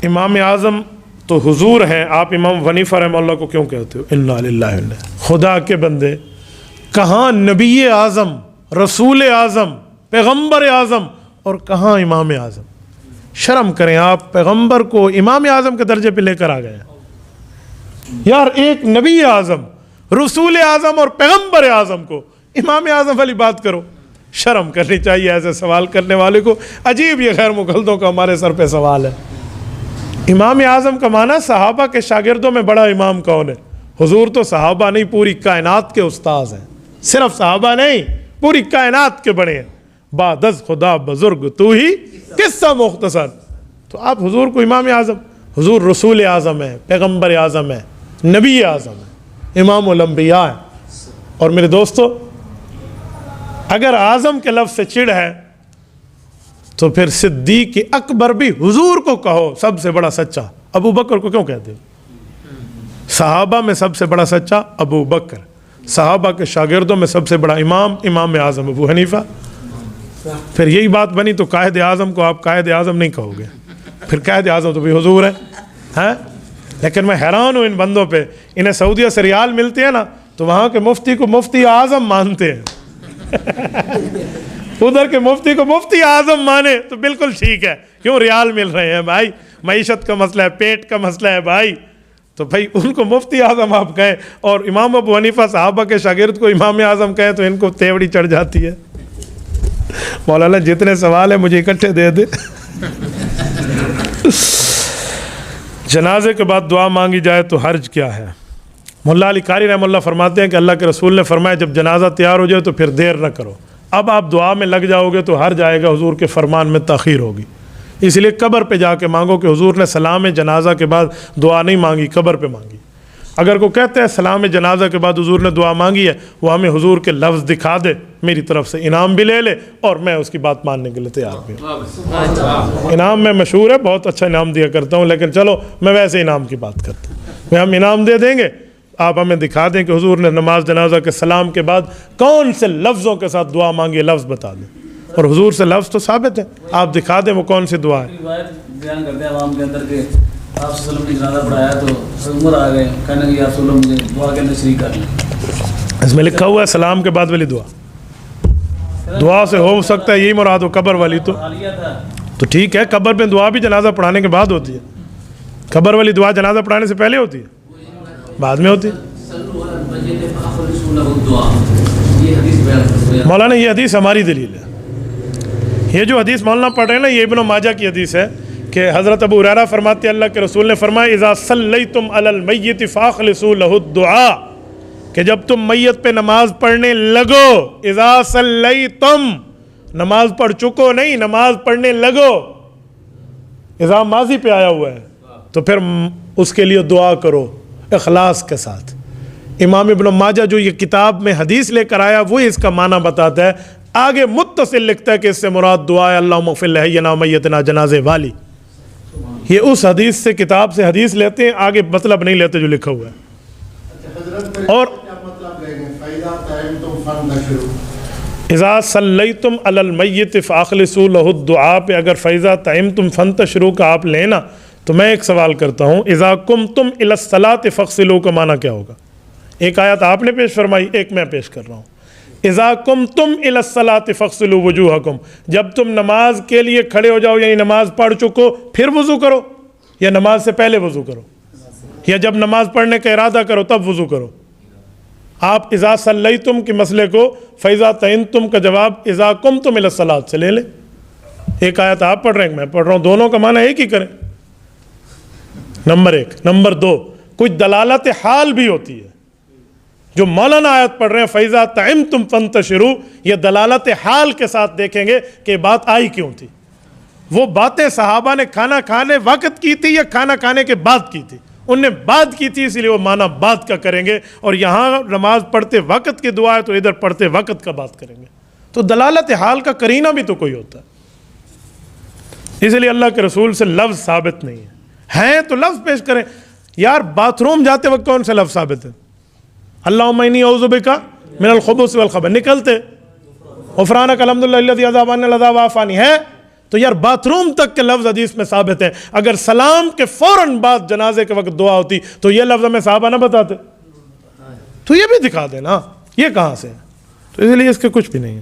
امام اعظم تو حضور ہیں، آپ امام حنیفہ رحمہ اللہ کو کیوں کہتے ہو؟ انا للہ خدا کے بندے، کہاں نبی اعظم، رسول اعظم، پیغمبر اعظم، اور کہاں امام اعظم؟ شرم کریں، آپ پیغمبر کو امام اعظم کے درجے پہ لے کر آ گئے ہیں یار۔ ایک نبی اعظم، رسول اعظم اور پیغمبر اعظم کو امام اعظم والی بات کرو، شرم کرنی چاہیے ایسے سوال کرنے والے کو۔ عجیب یہ غیر مغلدوں کا ہمارے سر پہ سوال ہے۔ امام اعظم کا معنی صحابہ کے شاگردوں میں بڑا امام کون ہے؟ حضور تو صحابہ نہیں، پوری کائنات کے استاذ ہیں، صرف صحابہ نہیں، پوری کائنات کے بڑے ہیں۔ بعد از خدا بزرگ تو ہی قصہ مختصر، تو آپ حضور کو امام اعظم، حضور رسول اعظم ہے، پیغمبر اعظم ہے، نبی اعظم ہے، امام الانبیاء ہے۔ اور میرے دوستو، اگر اعظم کے لفظ سے چڑ ہے تو پھر صدیق اکبر بھی حضور کو کہو سب سے بڑا سچا، ابو بکر کو کیوں کہتے ہو؟ صحابہ میں سب سے بڑا سچا ابو بکر، صحابہ کے شاگردوں میں سب سے بڑا امام اعظم ابو حنیفہ۔ پھر یہی بات بنی تو قائد اعظم کو آپ قائد اعظم نہیں کہو گے، پھر قائد اعظم تو بھی حضور ہے۔ لیکن میں حیران ہوں ان بندوں پہ، انہیں سعودیہ سے ریال ملتے ہیں نا تو وہاں کے مفتی کو مفتی اعظم مانتے ہیں، ادھر کے مفتی کو مفتی اعظم مانے تو بالکل ٹھیک ہے، کیوں ریال مل رہے ہیں بھائی، معیشت کا مسئلہ ہے، پیٹ کا مسئلہ ہے بھائی، تو بھائی ان کو مفتی اعظم آپ کہیں اور امام ابو حنیفہ صحابہ کے شاگرد کو امام اعظم کہیں تو ان کو تیوڑی چڑھ جاتی ہے۔ مولانا جتنے سوال ہیں مجھے اکٹھے دے دے۔ جنازے کے بعد دعا مانگی جائے تو حرج کیا ہے؟ مولا علی قاری رحمہ اللہ فرماتے ہیں کہ اللہ کے رسول نے فرمایا جب جنازہ تیار ہو جائے تو پھر دیر نہ کرو، اب آپ دعا میں لگ جاؤ گے تو حرج آئے گا، حضور کے فرمان میں تاخیر ہوگی، اس لیے قبر پہ جا کے مانگو کہ حضور نے سلام جنازہ کے بعد دعا نہیں مانگی، قبر پہ مانگی۔ اگر کوئی کہتا ہے سلام جنازہ کے بعد حضور نے دعا مانگی ہے، وہ ہمیں حضور کے لفظ دکھا دے، میری طرف سے انعام بھی لے لے اور میں اس کی بات ماننے کے لیے تیار بھی ہوں۔ انعام میں مشہور ہے، بہت اچھا انعام دیا کرتا ہوں، لیکن چلو میں ویسے انعام کی بات کرتا ہوں، ہم انعام دے دیں گے، آپ ہمیں دکھا دیں کہ حضور نے نماز جنازہ کے سلام کے بعد کون سے لفظوں کے ساتھ دعا مانگی، لفظ بتا دیں، اور حضور سے لفظ تو ثابت ہے، آپ دکھا دیں وہ کون سی دعا ہے۔ بیان کرتے ہیں عوام کے اندر کہ آپ صلی اللہ علیہ وسلم نے جنازہ پڑھایا تو عمر آ گئے، کہنے لگے یا رسول اللہ مجھے دعا کے اندر شریک کر لیں۔ اس میں لکھا ہوا ہے سلام کے بعد والی دعا، دعا سے ہو سکتا ہے یہی مراد ہو، قبر والی تو ٹھیک ہے، قبر میں دعا بھی جنازہ پڑھانے کے بعد ہوتی ہے، قبر والی دعا جنازہ پڑھانے سے پہلے ہوتی ہے، بعد میں ہوتی ہے۔ مولانا یہ حدیث ہماری دلیل ہے، یہ جو حدیث مولانا پڑھ رہے ہیں نا یہ ابن ماجہ کی حدیث ہے کہ حضرت ابو ہریرہ فرماتے ہیں اللہ کے رسول نے فرمایا اذا صلیتم علی المیت فاخلصوا له الدعاء، کہ جب تم میت پہ نماز پڑھنے لگو، اذا صلیتم نماز پڑھ چکو نہیں، نماز پڑھنے لگو، اذا ماضی پہ آیا ہوا ہے تو پھر اس کے لیے دعا کرو اخلاص کے ساتھ۔ امام ابن ماجہ جو یہ کتاب میں حدیث لے کر آیا وہ اس کا معنی بتاتا ہے، آگے متصل لکھتا ہے کہ اس سے مراد دعا ہے اللہم اغفر لحینا میتنا جنازے والی، یہ اس حدیث سے کتاب سے حدیث لیتے ہیں، آگے مطلب نہیں لیتے جو لکھا ہوا ہے۔ اور اذا صلیتم علی المیت فاخلصوا له الدعاء پہ اگر فاذا طعمتم فانتشروا کا آپ لینا تو میں ایک سوال کرتا ہوں، اذا قمتم الی الصلاۃ فاغسلوا کا معنی کیا ہوگا؟ ایک آیت آپ نے پیش فرمائی، ایک میں پیش کر رہا ہوں، اذا قمتم الی الصلاۃ فاغسلوا وجوہکم، جب تم نماز کے لیے کھڑے ہو جاؤ یعنی نماز پڑھ چکو پھر وضو کرو، یا نماز سے پہلے وضو کرو، یا جب نماز پڑھنے کا ارادہ کرو تب وضو کرو؟ آپ اذا صلیتم کے مسئلے کو فاذا طعنتم کا جواب اذا قمتم الی الصلاۃ سے لے لیں، ایک آیت آپ پڑھ رہے ہیں میں پڑھ رہا ہوں، دونوں کا معنی ایک ہی کریں، نمبر ایک۔ نمبر دو، کچھ دلالت حال بھی ہوتی ہے، جو مولانا آیت پڑھ رہے ہیں فَإِذَا طَعِمْتُمْ فَانْتَشِرُوا، یہ دلالت حال کے ساتھ دیکھیں گے کہ بات آئی کیوں تھی، وہ باتیں صحابہ نے کھانا کھانے وقت کی تھی یا کھانا کھانے کے بعد کی تھی، انہوں نے بعد کی تھی اس لیے وہ معنی بعد کا کریں گے، اور یہاں نماز پڑھتے وقت کی دعا ہے تو ادھر پڑھتے وقت کا بات کریں گے، تو دلالت حال کا قرینہ بھی تو کوئی ہوتا ہے، اس لیے اللہ کے رسول سے لفظ ثابت نہیں ہے تو لفظ پیش کریں۔ یار باتھ روم جاتے وقت کون سے لفظ ثابت ہے؟ اللہم انی اعوذ بک من الخبث والخبث، نکلتے غفرانک الحمدللہ الذی اذھب عنا العذاب وعافانی ہے، تو یار باتھ روم تک کے لفظ حدیث میں ثابت ہیں. اگر سلام کے فوراً بعد جنازے کے وقت دعا ہوتی تو یہ لفظ ہمیں صحابہ نہ بتاتے؟ تو یہ بھی دکھا دینا یہ کہاں سے ہے. تو اس لیے اس کے کچھ بھی نہیں ہے.